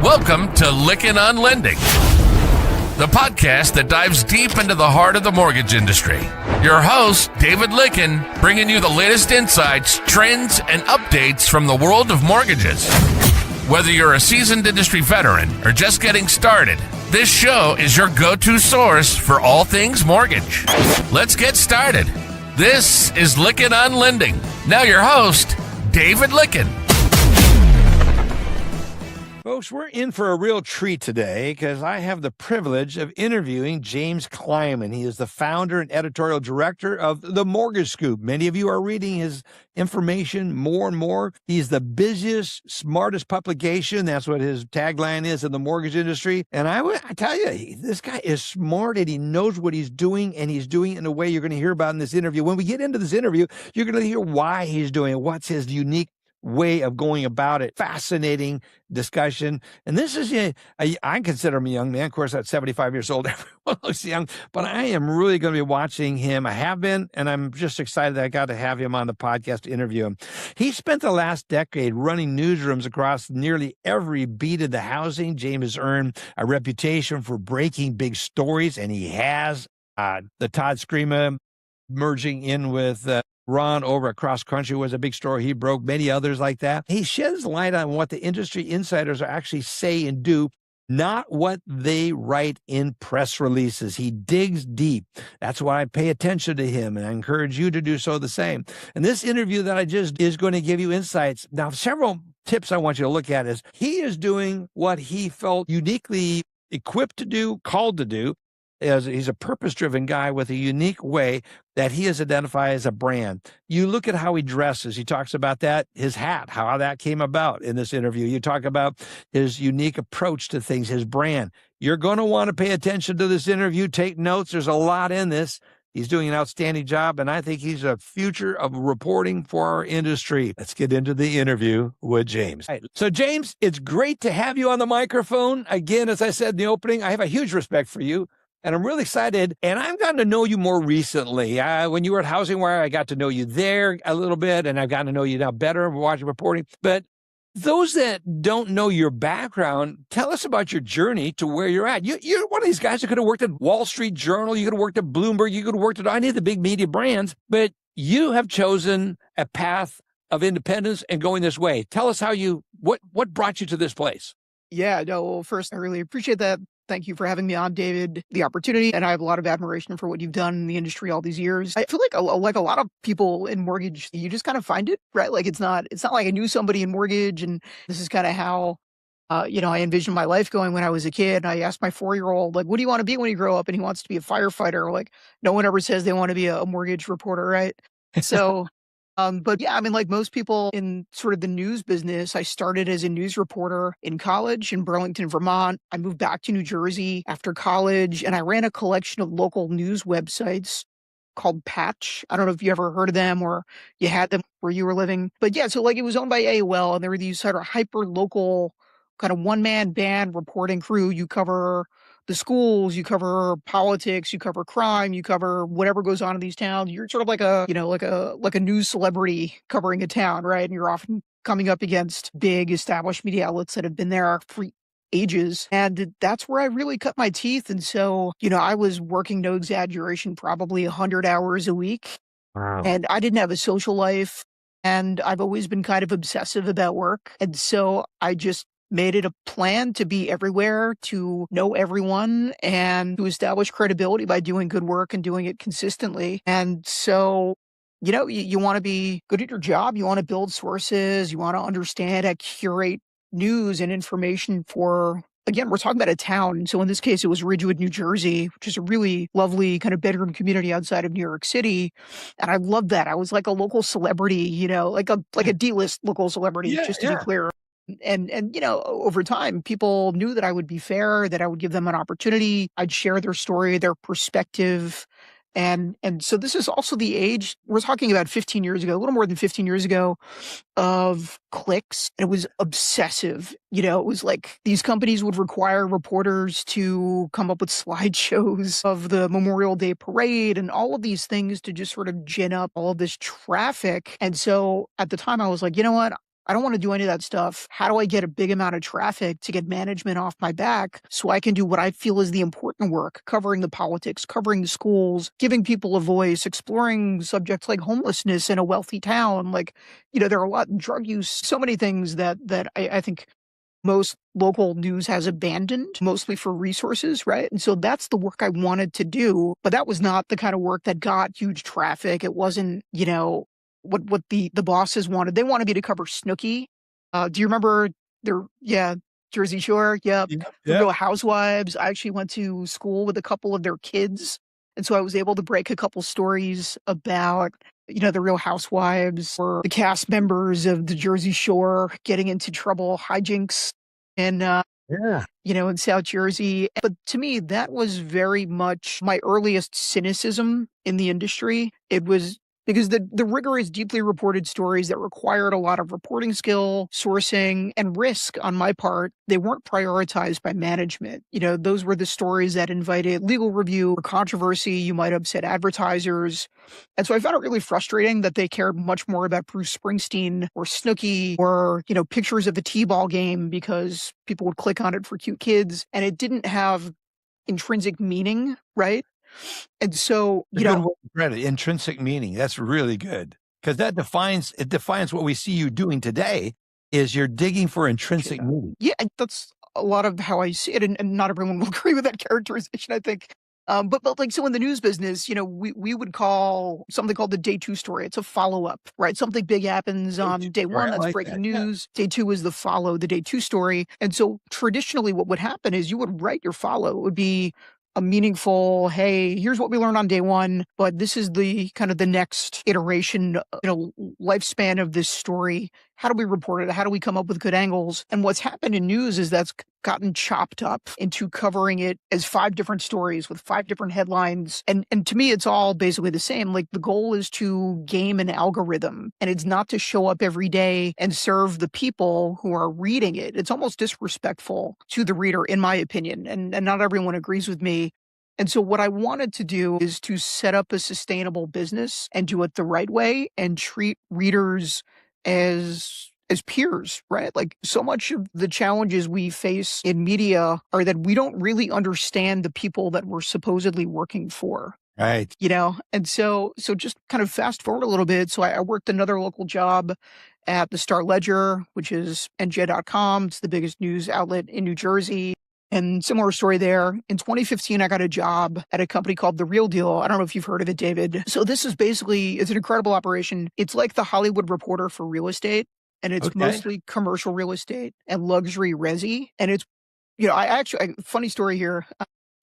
Welcome to Lickin' on Lending, the podcast that dives deep into the heart of the mortgage industry. Your host, David Lickin, bringing you the latest insights, trends, and updates from the world of mortgages. Whether you're a seasoned industry veteran or just getting started, this show is your go-to source for all things mortgage. Let's get started. This is Lickin' on Lending. Now your host, David Lickin. Folks, we're in for a real treat today because I have the privilege of interviewing James Kleimann. He is the founder and editorial director of The Mortgage Scoop. Many of you are reading his information more and more. He's the busiest, smartest publication. That's what his tagline is in the mortgage industry. And I tell you, this guy is smart and he knows what he's doing, and he's doing it in a way you're going to hear about in this interview. When we get into this interview, you're going to hear why he's doing it, what's his unique way of going about it. Fascinating discussion. And this is, I consider him a young man. Of course, at 75 years old, everyone looks young, but I am really going to be watching him. I have been, and I'm just excited that I got to have him on the podcast to interview him. He spent the last decade running newsrooms across nearly every beat of the housing. James has earned a reputation for breaking big stories, and he has. The Todd Screamer merging in with Ron over at Cross Country was a big story he broke, many others like that. He sheds light on what the industry insiders actually say and do, not what they write in press releases. He digs deep. That's why I pay attention to him, and I encourage you to do so the same. And this interview that I just is going to give you insights. Now, several tips I want you to look at is he is doing what he felt uniquely equipped to do, called to do. He's a purpose-driven guy with a unique way that he has identified as a brand. You look at how he dresses. He talks about that, his hat, how that came about in this interview. You talk about his unique approach to things, his brand. You're going to want to pay attention to this interview. Take notes. There's a lot in this. He's doing an outstanding job, and I think he's a future of reporting for our industry. Let's get into the interview with James. Right. So, James, it's great to have you on the microphone. Again, as I said in the opening, I have a huge respect for you. And I'm really excited, and I've gotten to know you more recently. When you were at Housing Wire, I got to know you there a little bit, and I've gotten to know you now better watching reporting. But those that don't know your background, tell us about your journey to where you're at. You're one of these guys that could have worked at Wall Street Journal, you could have worked at Bloomberg, you could have worked at any of the big media brands, but you have chosen a path of independence and going this way. Tell us what brought you to this place? Yeah, no, well, first, I really appreciate that. Thank you for having me on, David, the opportunity. And I have a lot of admiration for what you've done in the industry all these years. I feel like a lot of people in mortgage, you just kind of find it, right? Like it's not like I knew somebody in mortgage, and this is kind of how, I envisioned my life going when I was a kid. And I asked my 4-year-old, like, what do you want to be when you grow up? And he wants to be a firefighter. Like, no one ever says they want to be a mortgage reporter, right? So but yeah, I mean, like most people in sort of the news business, I started as a news reporter in college in Burlington, Vermont. I moved back to New Jersey after college, and I ran a collection of local news websites called Patch. I don't know if you ever heard of them or you had them where you were living. But yeah, so like it was owned by AOL, and there were these sort of hyper local kind of one-man band reporting crew. You cover the schools, you cover politics, you cover crime, you cover whatever goes on in these towns. You're sort of like a news celebrity covering a town, right? And you're often coming up against big established media outlets that have been there for ages. And that's where I really cut my teeth. And so, I was working, no exaggeration, probably 100 hours a week. Wow. And I didn't have a social life. And I've always been kind of obsessive about work. And so I just made it a plan to be everywhere, to know everyone, and to establish credibility by doing good work and doing it consistently. And so, you want to be good at your job. You want to build sources. You want to understand how to curate news and information for, again, we're talking about a town. So in this case, it was Ridgewood, New Jersey, which is a really lovely kind of bedroom community outside of New York City. And I loved that. I was like a local celebrity, like a D-list local celebrity, just to be clear. And over time, people knew that I would be fair, that I would give them an opportunity. I'd share their story, their perspective. And so this is also the age, we're talking about 15 years ago, a little more than 15 years ago, of clicks. And it was obsessive. It was like these companies would require reporters to come up with slideshows of the Memorial Day parade and all of these things to just sort of gin up all of this traffic. And so at the time I was like, you know what? I don't want to do any of that stuff. How do I get a big amount of traffic to get management off my back so I can do what I feel is the important work, covering the politics, covering the schools, giving people a voice, exploring subjects like homelessness in a wealthy town. There are a lot drug use, so many things that I think most local news has abandoned, mostly for resources, right? And so that's the work I wanted to do, but that was not the kind of work that got huge traffic. It wasn't, what the bosses wanted. They wanted me to cover Snooki. Do you remember yeah, Jersey Shore? Yep. Yep. The Yep. Real Housewives. I actually went to school with a couple of their kids. And so I was able to break a couple stories about the Real Housewives or the cast members of the Jersey Shore getting into trouble, hijinks, and Yeah. in South Jersey. But to me, that was very much my earliest cynicism in the industry. It was because the rigorous, deeply reported stories that required a lot of reporting skill, sourcing, and risk on my part, they weren't prioritized by management. Those were the stories that invited legal review or controversy. You might upset advertisers. And so I found it really frustrating that they cared much more about Bruce Springsteen or Snooki or, pictures of a T-ball game because people would click on it for cute kids. And it didn't have intrinsic meaning, right? And so, A good word to credit, intrinsic meaning. That's really good because that defines what we see you doing today is you're digging for intrinsic meaning. yeah, that's a lot of how I see it. And not everyone will agree with that characterization, I think. But so in the news business, we would call something called the day 2 story. It's a follow-up, right? Something big happens on day 1, I that's like breaking that. Yeah. news. Day 2 is the day 2 story. And so traditionally what would happen is you would write your follow. It would be a meaningful, hey, here's what we learned on day 1, but this is the kind of the next iteration, lifespan of this story. How do we report it? How do we come up with good angles? And what's happened in news is that's gotten chopped up into covering it as 5 different stories with 5 different headlines. And to me, it's all basically the same. Like the goal is to game an algorithm, and it's not to show up every day and serve the people who are reading it. It's almost disrespectful to the reader, in my opinion. And not everyone agrees with me. And so what I wanted to do is to set up a sustainable business and do it the right way and treat readers as peers, right? Like so much of the challenges we face in media are that we don't really understand the people that we're supposedly working for. Right. And so just kind of fast forward a little bit. So I worked another local job at the Star Ledger, which is NJ.com. It's the biggest news outlet in New Jersey. And similar story there. In 2015, I got a job at a company called The Real Deal. I don't know if you've heard of it, David. So this is it's an incredible operation. It's like the Hollywood Reporter for real estate, and it's Okay. mostly commercial real estate and luxury resi. And it's, funny story here.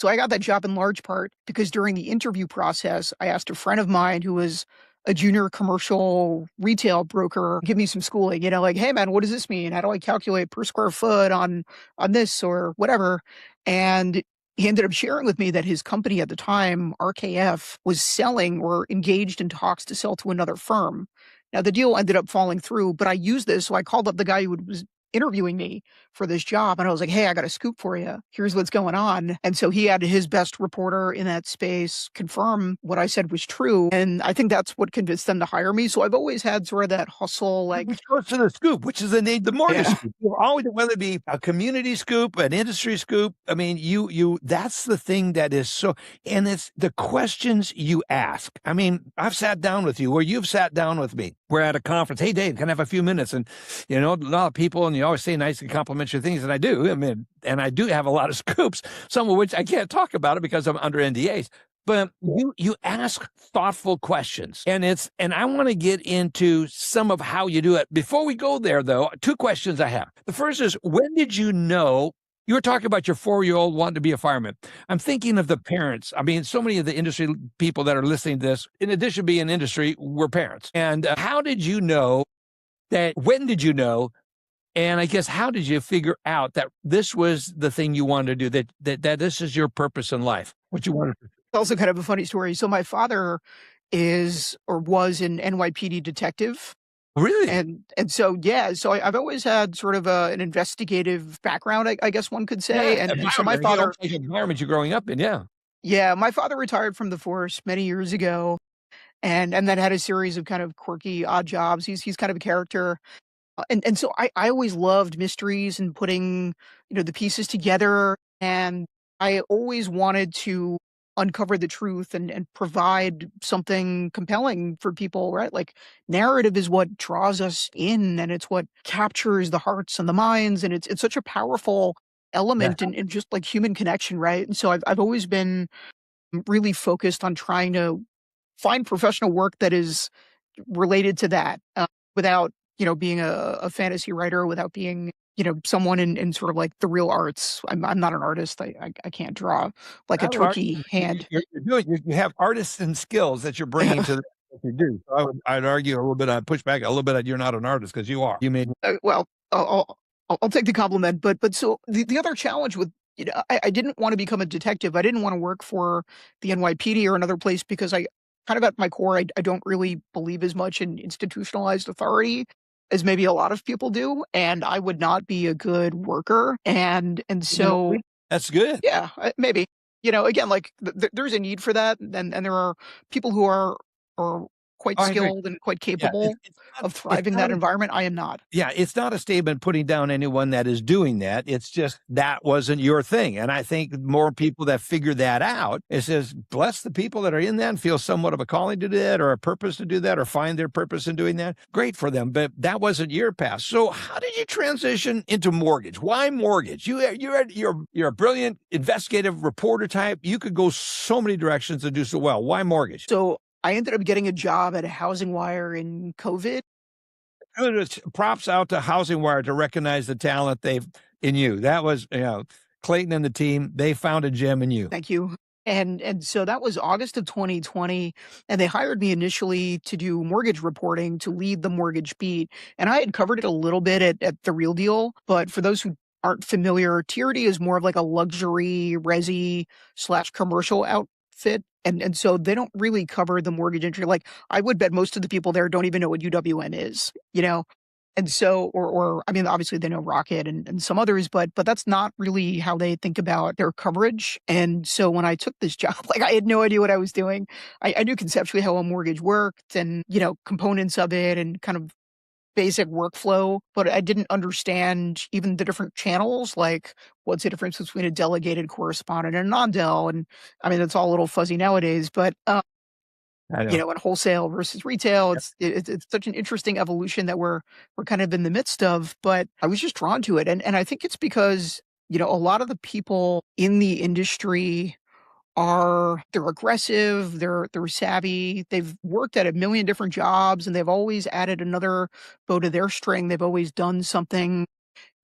So I got that job in large part because during the interview process, I asked a friend of mine who was a junior commercial retail broker, give me some schooling, like, hey man, what does this mean? How do I calculate per square foot on this or whatever? And he ended up sharing with me that his company at the time, RKF, was selling or engaged in talks to sell to another firm. Now the deal ended up falling through, but I used this. So I called up the guy who was interviewing me for this job. And I was like, hey, I got a scoop for you. Here's what's going on. And so he had his best reporter in that space confirm what I said was true. And I think that's what convinced them to hire me. So I've always had sort of that hustle, like, Which goes to the scoop, which is the mortgage Yeah. scoop. You're always, whether it be a community scoop, an industry scoop. I mean, that's the thing that is so, and it's the questions you ask. I mean, I've sat down with you or you've sat down with me. We're at a conference. Hey, Dave, can I have a few minutes? And, a lot of people, and you always say nice and complimentary things. And I do. I mean, and I do have a lot of scoops, some of which I can't talk about it because I'm under NDAs. But you ask thoughtful questions, and I want to get into some of how you do it. Before we go there, though, 2 questions I have. The first is, when did you know? You were talking about your 4-year-old wanting to be a fireman. I'm thinking of the parents. I mean, so many of the industry people that are listening to this, in addition to being in industry, were parents. And how did you know that? When did you know? And I guess, how did you figure out that this was the thing you wanted to do, that this is your purpose in life, what you wanted to do? It's also kind of a funny story. So my father is or was an NYPD detective. Really? And so, yeah, so I've always had sort of an investigative background, I guess one could say. Yeah, And so my environment, father, environment you're growing up in, yeah. yeah, my father retired from the force many years ago and then had a series of kind of quirky, odd jobs. He's kind of a character. And so I always loved mysteries and putting, the pieces together, and I always wanted to uncover the truth and provide something compelling for people, right? Like, narrative is what draws us in, and it's what captures the hearts and the minds, and it's such a powerful Yeah. element in just, like, human connection, right? And so I've always been really focused on trying to find professional work that is related to that, without, being a fantasy writer, without being, someone in sort of like the real arts. I'm not an artist. I can't draw like a Not an art. turkey hand. You have artisan skills that you're bringing to what you do. So I'd argue a little bit, I'd push back a little bit that you're not an artist because you are. You made Well, I'll take the compliment, but so the other challenge with, I didn't want to become a detective. I didn't want to work for the NYPD or another place because I kind of at my core, I don't really believe as much in institutionalized authority as maybe a lot of people do, and I would not be a good worker. And so that's good. yeah, maybe. Again, like, there's a need for that, and there are people who are quite I agree. skilled and quite Yeah, capable of it's thriving in not that environment. I am not. yeah, it's not a statement putting down anyone that is doing that. It's just that wasn't your thing. And I think more people that figure that out, it says, bless the people that are in that and feel somewhat of a calling to do that or a purpose to do that or find their purpose in doing that. Great for them. But that wasn't your path. So how did you transition into mortgage? Why mortgage? You're a brilliant investigative reporter type. You could go so many directions and do so well. Why mortgage? So I ended up getting a job at a housing wire in COVID. Props out to Housing Wire to recognize the talent they've in you. That was, Clayton and the team, they found a gem in you. Thank you. And so that was August of 2020, and they hired me initially to do mortgage reporting, to lead the mortgage beat. And I had covered it a little bit at The Real Deal, but for those who aren't familiar, TRD is more of like a luxury resi/commercial outfit. And so they don't really cover the mortgage industry. Like, I would bet most of the people there don't even know what UWM is, you know? And so, or I mean, obviously they know Rocket and some others, but that's not really how they think about their coverage. And so when I took this job, like, I had no idea what I was doing. I knew conceptually how a mortgage worked and, components of it and kind of basic workflow, but I didn't understand even the different channels, like, what's the difference between a delegated correspondent and a non-del. And I mean, it's all a little fuzzy nowadays, but I know. and wholesale versus retail. It's such an interesting evolution that we're kind of in the midst of, but I was just drawn to it. And I think it's because, a lot of the people in the industry they're aggressive, they're savvy, they've worked at a million different jobs, and they've always added another bow to their string. They've always done something,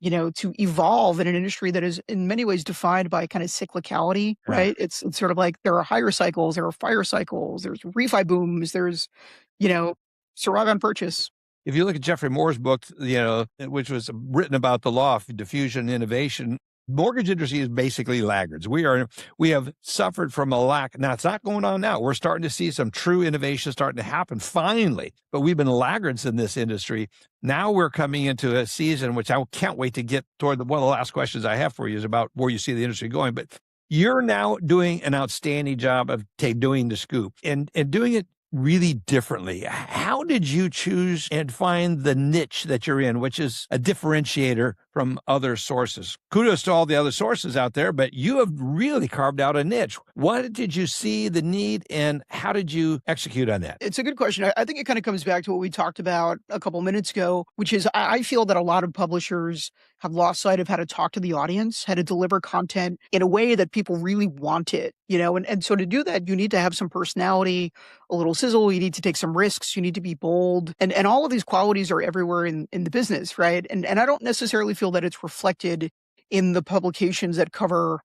to evolve in an industry that is in many ways defined by kind of cyclicality, Yeah. right? It's sort of like there are higher cycles, there are fire cycles, there's refi booms, there's, you know, survive on purchase. If you look at Jeffrey Moore's book, which was written about the law of diffusion and innovation, mortgage industry is basically laggards. We have suffered from a lack. Now, it's not going on now. We're starting to see some true innovation starting to happen finally, but we've been laggards in this industry. Now we're coming into a season, which I can't wait to get toward. One of the last questions I have for you is about where you see the industry going, but you're now doing an outstanding job of doing the scoop and doing it really differently. How did you choose and find the niche that you're in, which is a differentiator from other sources? Kudos to all the other sources out there, but you have really carved out a niche. What did you see the need and how did you execute on that? It's a good question. I think it kind of comes back to what we talked about a couple minutes ago, which is I feel that a lot of publishers have lost sight of how to talk to the audience, how to deliver content in a way that people really want it, and so to do that, you need to have some personality, a little sizzle, you need to take some risks, you need to be bold. And all of these qualities are everywhere in the business, right? And I don't necessarily feel that it's reflected in the publications that cover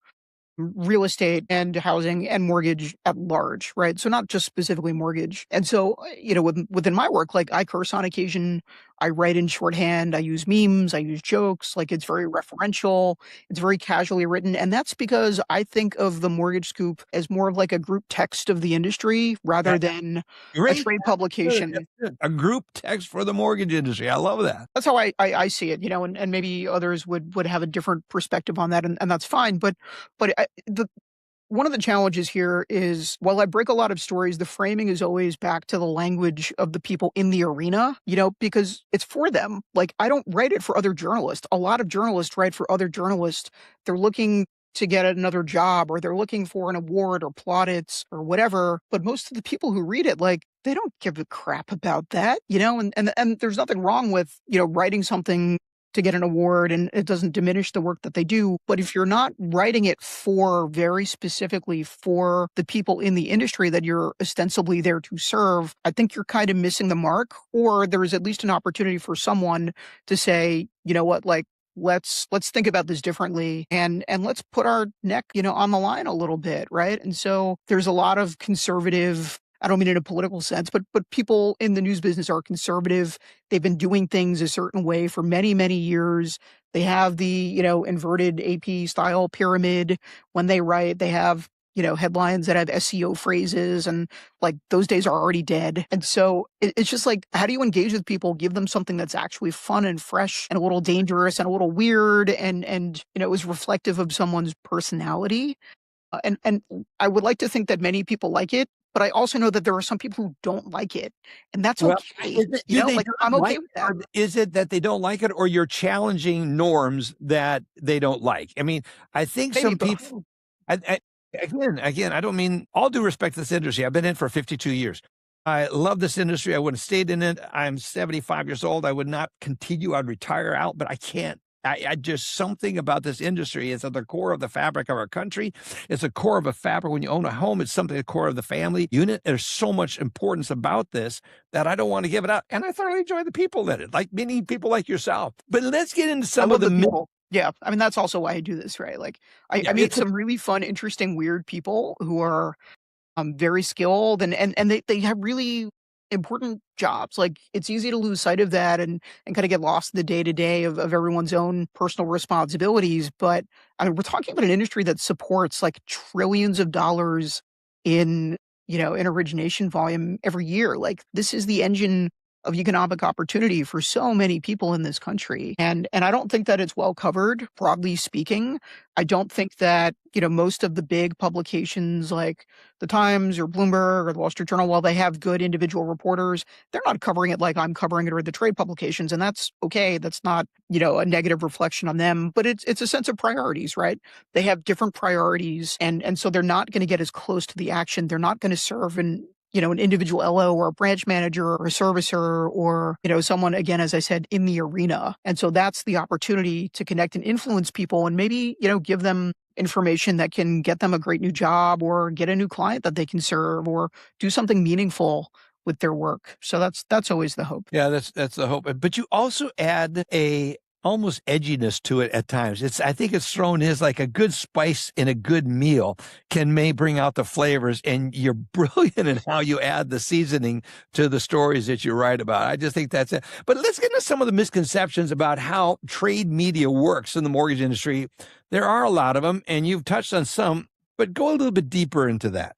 real estate and housing and mortgage at large, right? So not just specifically mortgage. And so, within my work, like, I curse on occasion, I write in shorthand, I use memes, I use jokes, like, it's very referential, it's very casually written. And that's because I think of the Mortgage Scoop as more of like a group text of the industry rather than a Great. trade publication. That's good. A group text for the mortgage industry. I love that. That's how I see it, and maybe others would have a different perspective on that, and that's fine. But one of the challenges here is while I break a lot of stories, the framing is always back to the language of the people in the arena, because it's for them. Like, I don't write it for other journalists. A lot of journalists write for other journalists. They're looking to get another job, or they're looking for an award or plaudits or whatever. But most of the people who read it, like, they don't give a crap about that, and there's nothing wrong with, writing something to get an award, and it doesn't diminish the work that they do. But if you're not writing it for very specifically for the people in the industry that you're ostensibly there to serve, I think you're kind of missing the mark, or there is at least an opportunity for someone to say, you know what, like, let's think about this differently, and let's put our neck, on the line a little bit, right? And so there's a lot of conservative, I don't mean in a political sense, but people in the news business are conservative. They've been doing things a certain way for many, many years. They have the, inverted AP style pyramid when they write. They have, headlines that have SEO phrases, and like those days are already dead. And so it's just like, how do you engage with people, give them something that's actually fun and fresh and a little dangerous and a little weird and is reflective of someone's personality? And I would like to think that many people like it, but I also know that there are some people who don't like it, and that's Well, okay. do they Like, not I'm okay like with it, that. or is it that they don't like it, or you're challenging norms that they don't like? I mean, I think Maybe some both. people, again, I don't mean all due respect to this industry. I've been in for 52 years. I love this industry. I would have stayed in it. I'm 75 years old. I would not continue. I'd retire out, but I can't. I just something about this industry is at the core of the fabric of our country. It's a core of a fabric. When you own a home, it's something at the core of the family unit. There's so much importance about this that I don't want to give it up. And I thoroughly enjoy the people in it, like many people like yourself. But let's get into I some love of the the people. Yeah, I mean, that's also why I do this, right? Like, I yeah, meet some really fun, interesting, weird people who are very skilled, and they have really important jobs. Like, it's easy to lose sight of that and kind of get lost in the day to day of everyone's own personal responsibilities. But I mean, we're talking about an industry that supports like trillions of dollars in in origination volume every year. Like, this is the engine of economic opportunity for so many people in this country. And I don't think that it's well covered, broadly speaking. I don't think that, most of the big publications like the Times or Bloomberg or the Wall Street Journal, while they have good individual reporters, they're not covering it like I'm covering it, or the trade publications. And that's okay. That's not, a negative reflection on them, but it's a sense of priorities, right? They have different priorities. And so they're not going to get as close to the action. They're not going to serve an individual LO or a branch manager or a servicer or, someone, again, as I said, in the arena. And so that's the opportunity to connect and influence people and maybe, give them information that can get them a great new job or get a new client that they can serve or do something meaningful with their work. So that's always the hope. Yeah, that's the hope. But you also add a almost edginess to it at times. I think it's thrown as like a good spice in a good meal may bring out the flavors, and you're brilliant in how you add the seasoning to the stories that you write about. I just think that's it. But let's get into some of the misconceptions about how trade media works in the mortgage industry. There are a lot of them, and you've touched on some, but go a little bit deeper into that.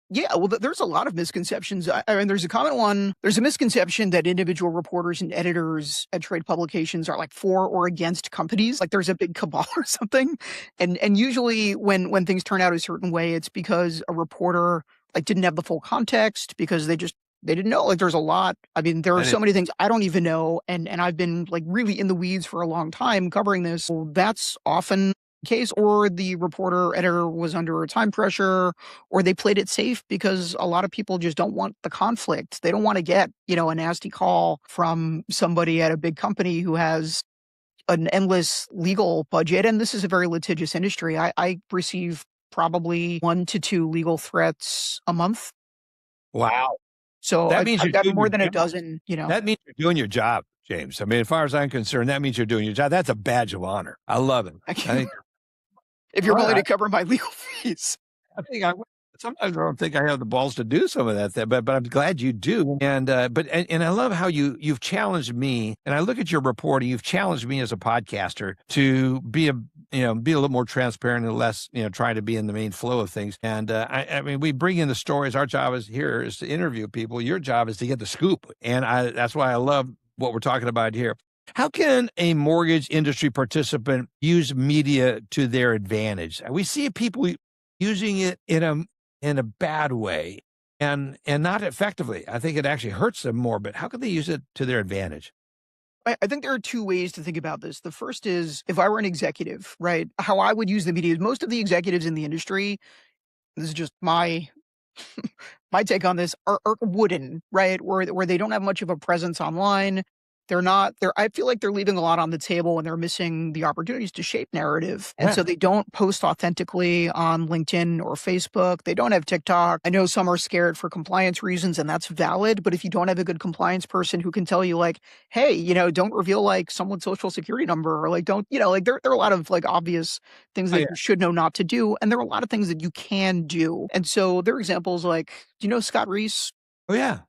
Yeah, well, there's a lot of misconceptions. I mean, there's a common one. There's a misconception that individual reporters and editors at trade publications are like for or against companies. Like, there's a big cabal or something. And usually when things turn out a certain way, it's because a reporter like didn't have the full context, because they didn't know. Like, there's a lot. I mean, there are so many things I don't even know. And I've been like really in the weeds for a long time covering this. So that's often case, or the reporter editor was under time pressure, or they played it safe because a lot of people just don't want the conflict. They don't want to get, a nasty call from somebody at a big company who has an endless legal budget. And this is a very litigious industry. I receive probably 1 to 2 legal threats a month. Wow. So That means I've you're got doing more your than a job. dozen, That means you're doing your job, James. I mean, as far as I'm concerned, that means you're doing your job. That's a badge of honor. I love it. I think if you're all willing right. to cover my legal fees. I think sometimes I don't think I have the balls to do some of that, but I'm glad you do. And I love how you've challenged me. And I look at your reporting. You've challenged me as a podcaster to be a little more transparent and less trying to be in the main flow of things. And I mean, we bring in the stories. Our job is to interview people. Your job is to get the scoop. And that's why I love what we're talking about here. How can a mortgage industry participant use media to their advantage? We see people using it in a bad way and not effectively. I think it actually hurts them more, but how can they use it to their advantage? I think there are two ways to think about this. The first is if I were an executive, right? How I would use the media is most of the executives in the industry, this is just my my take on this, are wooden, right? Where they don't have much of a presence online. They're not they're I feel like they're leaving a lot on the table and they're missing the opportunities to shape narrative. And Yeah. so they don't post authentically on LinkedIn or Facebook. They don't have TikTok. I know some are scared for compliance reasons and that's valid, but if you don't have a good compliance person who can tell you like, hey, don't reveal like someone's social security number or like don't, like there are a lot of like obvious things Oh, that yeah. you should know not to do. And there are a lot of things that you can do. And so there are examples like, do you know Scott Reese? Oh, yeah.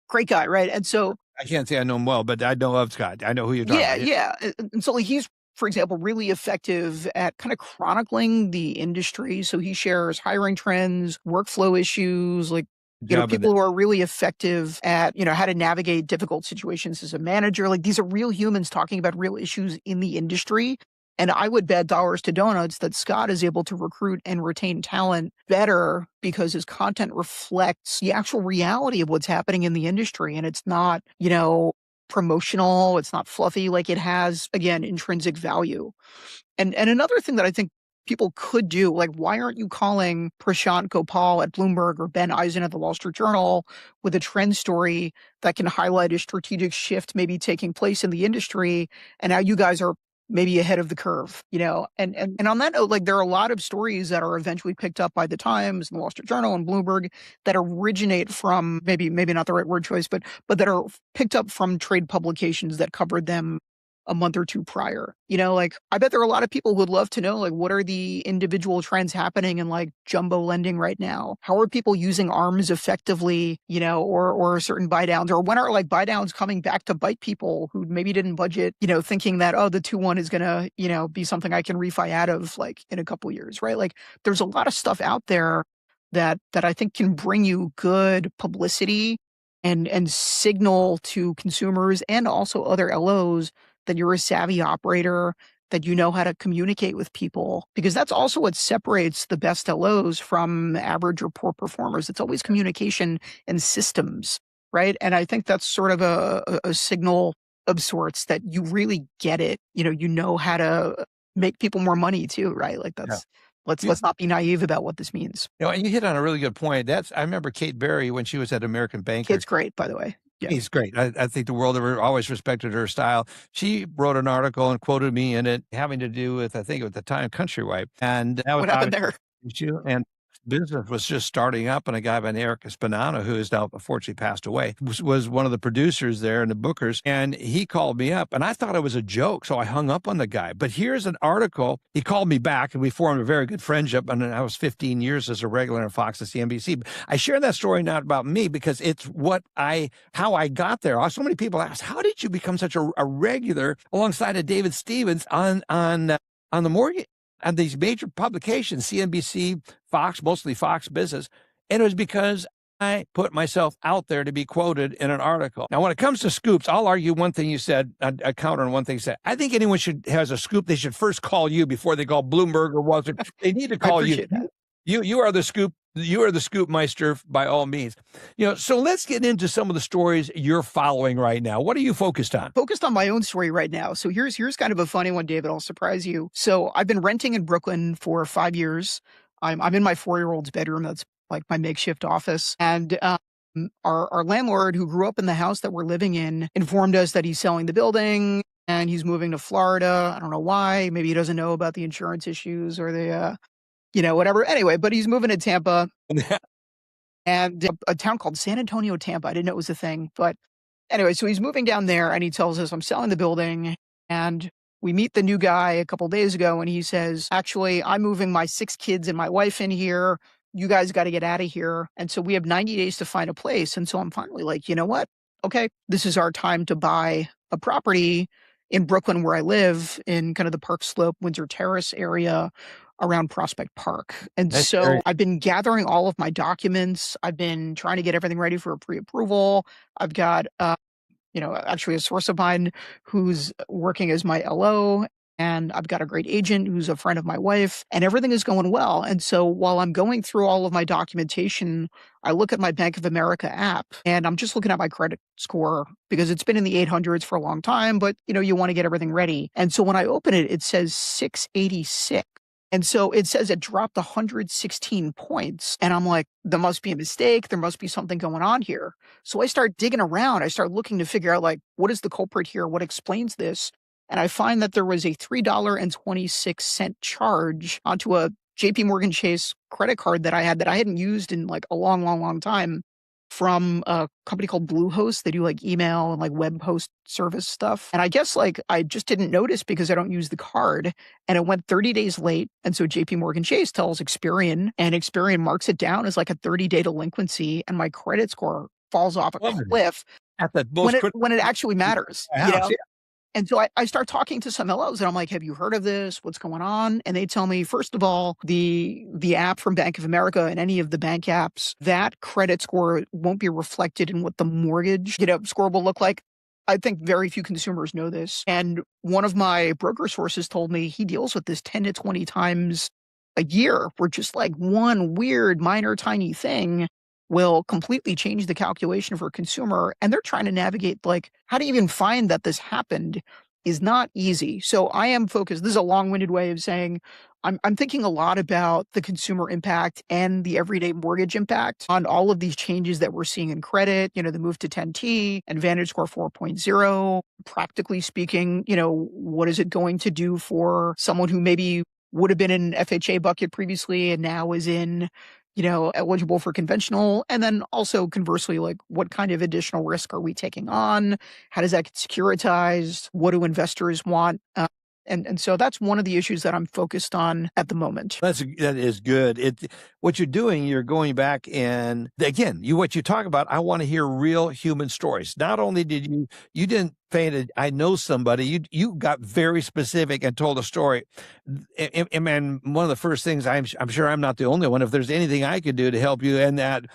Great guy, right? And so I can't say I know him well, but I know of Scott. I know who you're talking yeah, about. Yeah. yeah. And so like he's, for example, really effective at kind of chronicling the industry. So he shares hiring trends, workflow issues, like, Good job with people that. who are really effective at, how to navigate difficult situations as a manager. Like these are real humans talking about real issues in the industry. And I would bet dollars to donuts that Scott is able to recruit and retain talent better because his content reflects the actual reality of what's happening in the industry. And it's not, promotional, it's not fluffy, like it has, again, intrinsic value. And another thing that I think people could do, like, why aren't you calling Prashant Gopal at Bloomberg or Ben Eisen at the Wall Street Journal with a trend story that can highlight a strategic shift maybe taking place in the industry and how you guys are maybe ahead of the curve, And on that note, like there are a lot of stories that are eventually picked up by the Times and the Wall Street Journal and Bloomberg that originate from maybe not the right word choice, but that are picked up from trade publications that covered them a month or two prior. Like I bet there are a lot of people who would love to know like what are the individual trends happening in like jumbo lending right now? How are people using arms effectively, or certain buy downs? Or when are like buy downs coming back to bite people who maybe didn't budget, thinking that, oh, the 2-1 is gonna, be something I can refi out of like in a couple years, right? Like there's a lot of stuff out there that I think can bring you good publicity and signal to consumers and also other LOs that you're a savvy operator, that you know how to communicate with people, because that's also what separates the best LOs from average or poor performers. It's always communication and systems, right? And I think that's sort of a signal of sorts that you really get it. You know how to make people more money too, right? Like Yeah. let's not be naive about what this means. And you hit on a really good point. I remember Kate Berry when she was at American Banker. Kid's great, by the way. Yeah. He's great. I think the world ever always respected her style. She wrote an article and quoted me in it having to do with, I think at the time, Countrywide. And that was What happened there? issue. And business was just starting up. And a guy by Eric Espinano, who has now unfortunately passed away, was one of the producers there and the bookers. And he called me up and I thought it was a joke. So I hung up on the guy. But here's an article. He called me back and we formed a very good friendship. And I was 15 years as a regular on Fox and CNBC. But I share that story not about me because it's how I got there. So many people ask, how did you become such a regular alongside of David Stevens on the mortgage? And these major publications, CNBC, Fox, mostly Fox Business. And it was because I put myself out there to be quoted in an article. Now, when it comes to scoops, I'll argue one thing you said, a counter on one thing you said. I think anyone has a scoop, they should first call you before they call Bloomberg or Wall Street. They need to call you. That. You are the scoop. You are the scoop meister by all means. So let's get into some of the stories you're following right now. What are you focused on? Focused on my own story right now. So here's kind of a funny one, David. I'll surprise you. So I've been renting in Brooklyn for 5 years. I'm in my 4-year-old's bedroom. That's like my makeshift office. And our landlord, who grew up in the house that we're living in, informed us that he's selling the building and he's moving to Florida. I don't know why. Maybe he doesn't know about the insurance issues or the whatever. Anyway, but he's moving to Tampa and a town called San Antonio, Tampa. I didn't know it was a thing. But anyway, so he's moving down there and he tells us, I'm selling the building. And we meet the new guy a couple days ago and he says, actually, I'm moving my 6 kids and my wife in here. You guys got to get out of here. And so we have 90 days to find a place. And so I'm finally like, you know what? Okay, this is our time to buy a property in Brooklyn where I live, in kind of the Park Slope, Windsor Terrace area around Prospect Park. And That's so great. I've been gathering all of my documents. I've been trying to get everything ready for a pre-approval. I've got, actually a source of mine who's working as my LO. and I've got a great agent who's a friend of my wife, and everything is going well. And so while I'm going through all of my documentation, I look at my Bank of America app and I'm just looking at my credit score because it's been in the 800s for a long time, but you want to get everything ready. And so when I open it, it says 686. And so it says it dropped 116 points. And I'm like, there must be a mistake. There must be something going on here. So I start digging around. I start looking to figure out, like, what is the culprit here? What explains this? And I find that there was a $3.26 charge onto a JP Morgan Chase credit card that I hadn't used in like a long, long, long time, from a company called Bluehost. They do like email and like web host service stuff. And I guess like I just didn't notice because I don't use the card, and it went 30 days late. And so JP Morgan Chase tells Experian, and Experian marks it down as like a 30-day delinquency, and my credit score falls off a cliff At the most when it actually matters. house, yeah. And so I start talking to some LOs and I'm like, have you heard of this? What's going on? And they tell me, first of all, the app from Bank of America and any of the bank apps, that credit score won't be reflected in what the mortgage, score will look like. I think very few consumers know this. And one of my broker sources told me he deals with this 10 to 20 times a year, where just like one weird, minor, tiny thing will completely change the calculation for a consumer. And they're trying to navigate, like, how to even find that this happened is not easy. So I am focused. This is a long-winded way of saying I'm thinking a lot about the consumer impact and the everyday mortgage impact on all of these changes that we're seeing in credit, the move to 10T and VantageScore 4.0. Practically speaking, what is it going to do for someone who maybe would have been in an FHA bucket previously and now is in eligible for conventional? And then also conversely, like, what kind of additional risk are we taking on? How does that get securitized? What do investors want? And so that's one of the issues that I'm focused on at the moment. That is good. What you're doing, you're going back and again, what you talk about, I want to hear real human stories. Not only did you didn't paint it, I know somebody, you got very specific and told a story. And one of the first things, I'm sure I'm not the only one, if there's anything I could do to help you in that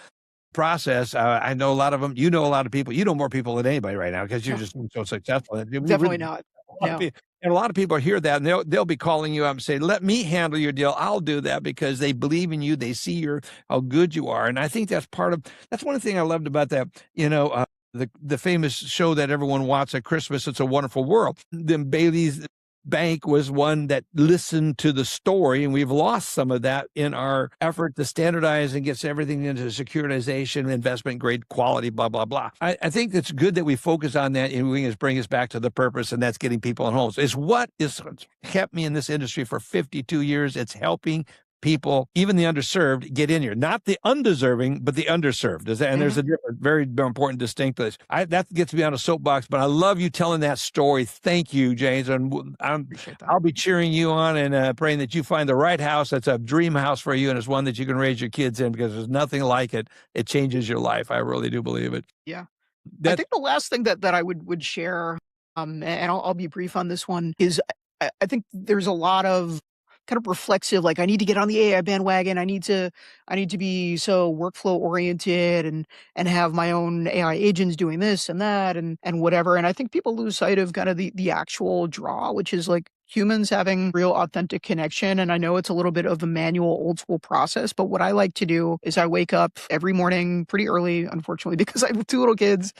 process, I know a lot of them. You know a lot of people. You know more people than anybody right now because you're just so successful. Definitely not. No. And a lot of people hear that and they'll be calling you up and say, let me handle your deal. I'll do that, because they believe in you. They see how good you are. And I think that's one thing I loved about that, the famous show that everyone watches at Christmas, It's a Wonderful World. Then Bailey's Bank was one that listened to the story, and we've lost some of that in our effort to standardize and get everything into securitization, investment grade quality, blah, blah, blah. I think it's good that we focus on that, and we can bring us back to the purpose, and that's getting people in homes. It's what has kept me in this industry for 52 years. It's helping people, even the underserved, get in here. Not the undeserving, but the underserved. And there's a different, very important distinction. That gets me on a soapbox, but I love you telling that story. Thank you, James. And I'll be cheering you on and praying that you find the right house that's a dream house for you, and it's one that you can raise your kids in, because there's nothing like it. It changes your life. I really do believe it. Yeah. I think the last thing that I would share, and I'll be brief on this one, is I think there's a lot of kind of reflexive, like, I need to get on the AI bandwagon. I need to be so workflow oriented and have my own AI agents doing this and that and whatever. And I think people lose sight of kind of the actual draw, which is like humans having real authentic connection. And I know it's a little bit of a manual, old school process, but what I like to do is I wake up every morning pretty early, unfortunately, because I have 2 little kids.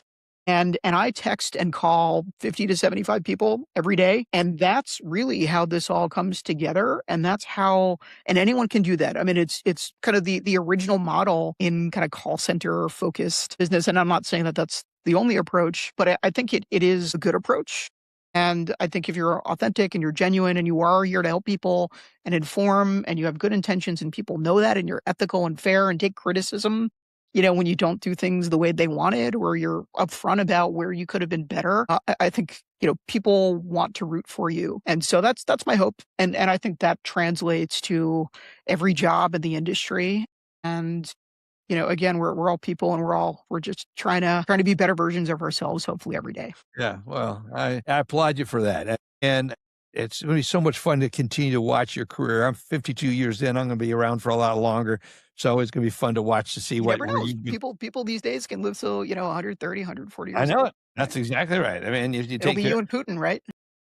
And I text and call 50 to 75 people every day. And that's really how this all comes together. And that's how, and anyone can do that. I mean, it's kind of the original model in kind of call center focused business. And I'm not saying that that's the only approach, but I think it is a good approach. And I think if you're authentic and you're genuine and you are here to help people and inform and you have good intentions and people know that, and you're ethical and fair and take criticism, when you don't do things the way they wanted, or you're upfront about where you could have been better, I think, people want to root for you. And so that's my hope. And I think that translates to every job in the industry. And, again, we're all people, and we're just trying to be better versions of ourselves, hopefully every day. Yeah. Well, I applaud you for that. And it's going to be so much fun to continue to watch your career. I'm 52 years in. I'm going to be around for a lot longer. So it's going to be fun to watch to see what people these days can live till 130, 140 years. I know it. That's exactly right. I mean, if you it'll be you and Putin, right?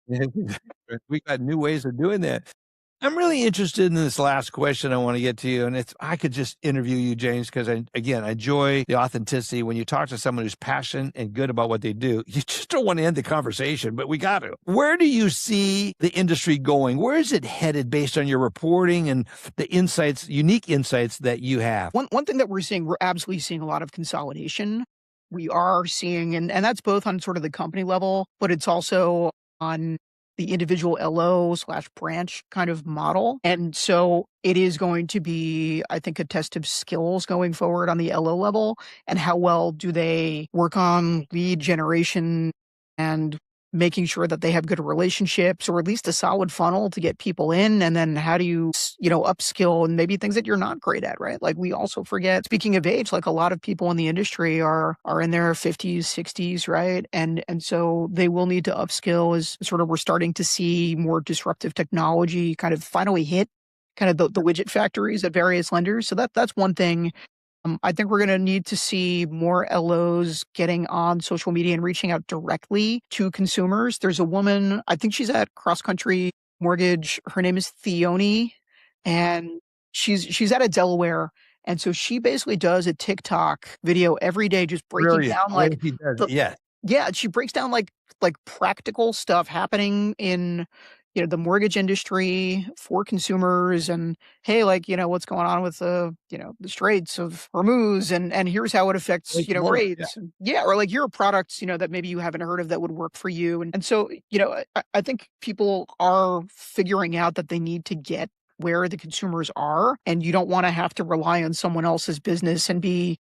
We got new ways of doing that. I'm really interested in this last question I want to get to you, and it's I could just interview you, James, because I enjoy the authenticity. When you talk to someone who's passionate and good about what they do, you just don't want to end the conversation, but we got to. Where do you see the industry going? Where is it headed based on your reporting and the insights, unique insights that you have? One thing that we're absolutely seeing a lot of consolidation. We are seeing, and that's both on sort of the company level, but it's also on the individual LO/branch kind of model. And so it is going to be, I think, a test of skills going forward on the LO level, and how well do they work on lead generation and making sure that they have good relationships, or at least a solid funnel to get people in. And then how do you, upskill and maybe things that you're not great at, right? Like, we also forget, speaking of age, like, a lot of people in the industry are in their 50s, 60s, right? And so they will need to upskill as sort of we're starting to see more disruptive technology kind of finally hit kind of the widget factories at various lenders. So that's one thing. I think we're going to need to see more LOs getting on social media and reaching out directly to consumers. There's a woman, I think she's at Cross Country Mortgage. Her name is Theone, and she's out of Delaware. And so she basically does a TikTok video every day, just breaking Brilliant. down like He does the, it. Yeah. yeah, she breaks down like practical stuff happening in the mortgage industry for consumers, and hey, like, what's going on with the Straits of Hormuz, and here's how it affects Like the moment. Yeah. rates. And, yeah, or like, here are products that maybe you haven't heard of that would work for you. And so I think people are figuring out that they need to get where the consumers are, and you don't want to have to rely on someone else's business and be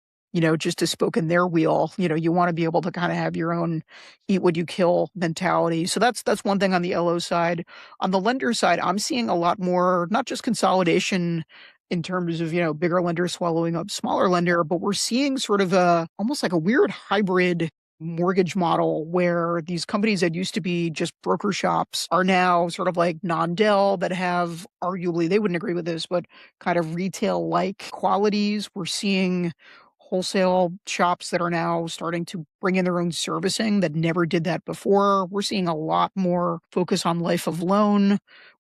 just to spoke in their wheel. You want to be able to kind of have your own eat what you kill mentality. So that's one thing on the LO side. On the lender side, I'm seeing a lot more, not just consolidation in terms of, bigger lenders swallowing up smaller lender, but we're seeing sort of almost like a weird hybrid mortgage model where these companies that used to be just broker shops are now sort of like non-Del that have, arguably, they wouldn't agree with this, but kind of retail-like qualities. We're seeing wholesale shops that are now starting to bring in their own servicing that never did that before. We're seeing a lot more focus on life of loan.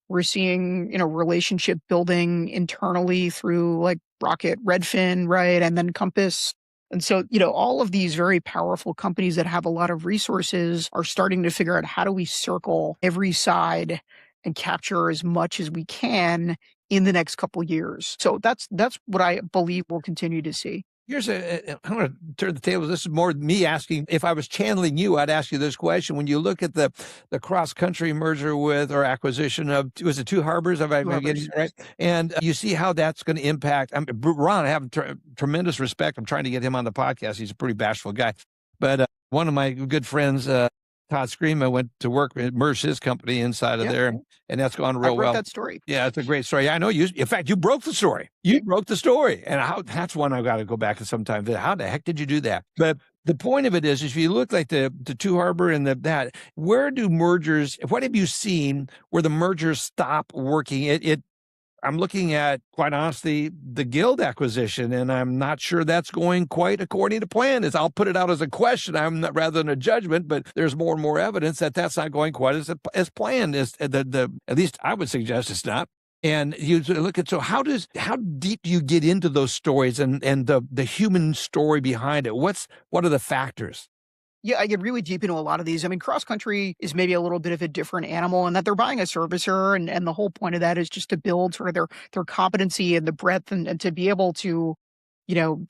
We're seeing, relationship building internally through like Rocket, Redfin, right? And then Compass. And so, all of these very powerful companies that have a lot of resources are starting to figure out, how do we circle every side and capture as much as we can in the next couple of years. So that's what I believe we'll continue to see. Here's I'm going to turn the table. This is more me asking. If I was channeling you, I'd ask you this question. When you look at the cross country merger with, or acquisition of, was it Two Harbors? Have I getting it right? And you see how that's going to impact. Ron, I have tremendous respect. I'm trying to get him on the podcast. He's a pretty bashful guy. But one of my good friends, Todd Screama, went to work, merged his company inside of there, and that's gone real well. That story. Yeah, it's a great story. I know you. In fact, you broke the story. You broke the story, and that's one I've got to go back to sometime. How the heck did you do that? But the point of it is if you look like the Two Harbor and that, where do mergers? What have you seen where the mergers stop working? I'm looking at, quite honestly, the Guild acquisition, and I'm not sure that's going quite according to plan. I'll put it out as a question, rather than a judgment, but there's more and more evidence that that's not going quite as planned. At least I would suggest it's not. And you look at, so how deep do you get into those stories and the human story behind it? What are the factors? Yeah, I get really deep into a lot of these. I mean, cross country is maybe a little bit of a different animal in that they're buying a servicer, and the whole point of that is just to build sort of their competency and the breadth and to be able to,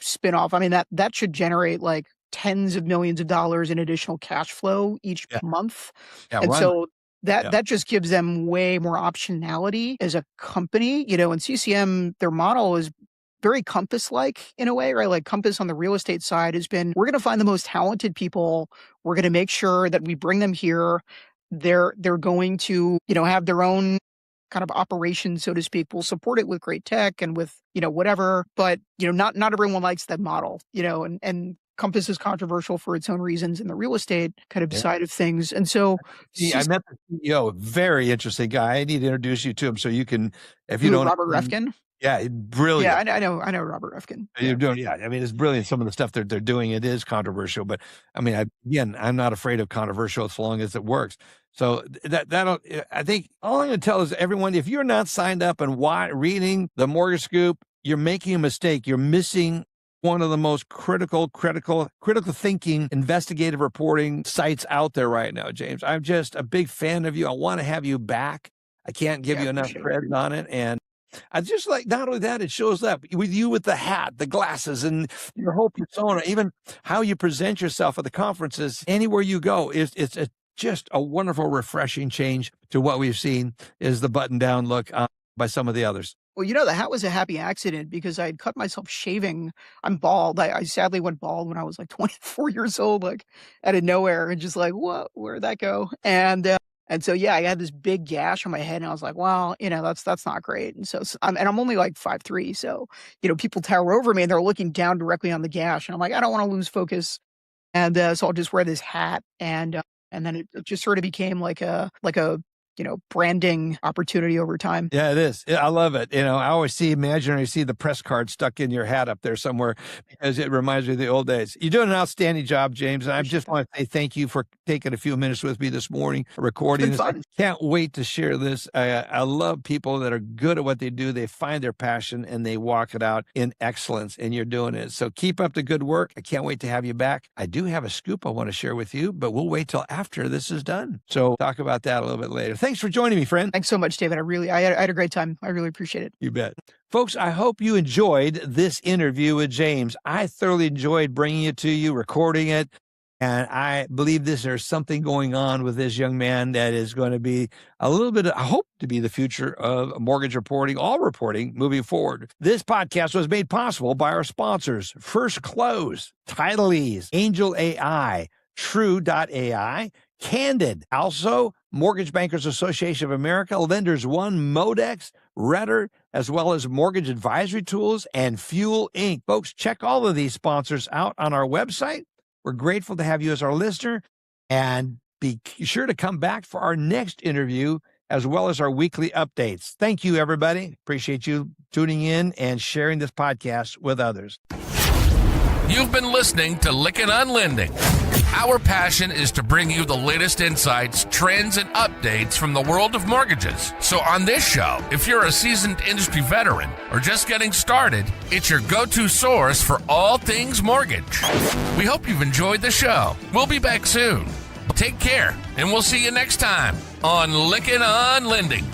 spin off. I mean, that should generate like tens of millions of dollars in additional cash flow each month. Yeah, and so that just gives them way more optionality as a company, and CCM, their model is very Compass-like in a way, right? Like Compass on the real estate side has been, we're going to find the most talented people. We're going to make sure that we bring them here. They're going to, have their own kind of operation, so to speak. We'll support it with great tech and with, whatever. But, not everyone likes that model, and Compass is controversial for its own reasons in the real estate kind of side of things. And so I met the CEO, very interesting guy. I need to introduce you to him so you can, if you don't. Robert Refkin. Yeah, brilliant. Yeah, I know Robert Rifkin. You're doing, yeah. I mean, it's brilliant. Some of the stuff that they're doing, it is controversial, but I mean, again, I'm not afraid of controversial as long as it works. So I think all I'm going to tell is everyone, if you're not signed up and reading the Mortgage Scoop, you're making a mistake. You're missing one of the most critical thinking, investigative reporting sites out there right now, James. I'm just a big fan of you. I want to have you back. I can't give you enough credit on it. And I just like, not only that, it shows up with you with the hat, the glasses, and your whole persona, even how you present yourself at the conferences, anywhere you go, it's just a wonderful, refreshing change to what we've seen is the button down look by some of the others. Well, the hat was a happy accident because I had cut myself shaving. I'm bald. I sadly went bald when I was like 24 years old, like out of nowhere, and just like, what? Where'd that go? And so, yeah, I had this big gash on my head, and I was like, well, that's not great. And so, I'm only like 5'3", so, people tower over me, and they're looking down directly on the gash, and I'm like, I don't want to lose focus. And so I'll just wear this hat, and then it just sort of became like a branding opportunity over time. Yeah, it is. I love it. I always see the press card stuck in your hat up there somewhere because it reminds me of the old days. You're doing an outstanding job, James. And I just want to say thank you for taking a few minutes with me this morning, recording this. I can't wait to share this. I love people that are good at what they do. They find their passion and they walk it out in excellence, and you're doing it. So keep up the good work. I can't wait to have you back. I do have a scoop I want to share with you, but we'll wait till after this is done. So talk about that a little bit later. Thanks for joining me, friend. Thanks so much, David. I had a great time. I really appreciate it. You bet. Folks, I hope you enjoyed this interview with James. I thoroughly enjoyed bringing it to you, recording it, and I believe there's something going on with this young man that is going to be a little bit, I hope to be the future of mortgage reporting, all reporting moving forward. This podcast was made possible by our sponsors, First Close, Titlease, Angel AI, True.ai, Candid, also Mortgage Bankers Association of America, Lenders One, Modex, Redder, as well as Mortgage Advisory Tools, and Fuel Inc. Folks, check all of these sponsors out on our website. We're grateful to have you as our listener, and be sure to come back for our next interview as well as our weekly updates. Thank you, everybody. Appreciate you tuning in and sharing this podcast with others. You've been listening to Lickin' on Lending. Our passion is to bring you the latest insights, trends, and updates from the world of mortgages. So on this show, if you're a seasoned industry veteran or just getting started, it's your go-to source for all things mortgage. We hope you've enjoyed the show. We'll be back soon. Take care, and we'll see you next time on Lickin' on Lending.